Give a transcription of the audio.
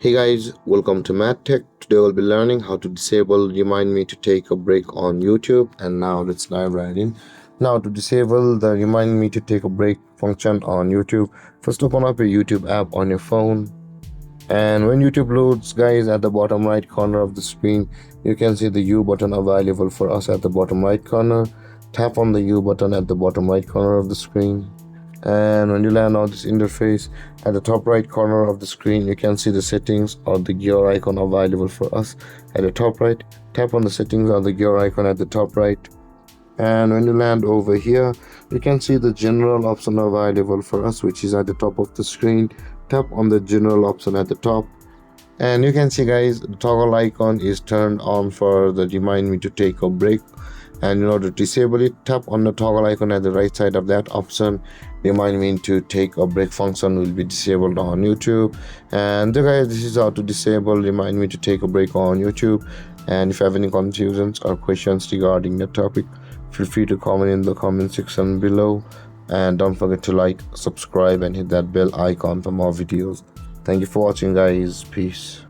Hey guys, welcome to MadTech. Today we'll be learning how to disable remind me to take a break on YouTube. And now let's dive right in. Now to disable the remind me to take a break function on YouTube, first open up your YouTube app on your phone. And when YouTube loads, guys, at the bottom right corner of the screen, you can see the U button available for us at the bottom right corner. Tap on the U button at the bottom right corner of the screen. And when you land on this interface, at the top right corner of the screen you can see the settings or the gear icon available for us at the top right. Tap on the settings or the gear icon at the top right, and when you land over here you can see the general option available for us, which is at the top of the screen. Tap on the general option at the top, and you can see, guys, the toggle icon is turned on for the remind me to take a break. And in order to disable it, tap on the toggle icon at the right side of that option. Remind me to take a break function will be disabled on YouTube. And guys, this is how to disable remind me to take a break on YouTube. And if you have any confusions or questions regarding the topic, feel free to comment in the comment section below. And don't forget to like, subscribe, and hit that bell icon for more videos. Thank you for watching, guys. Peace.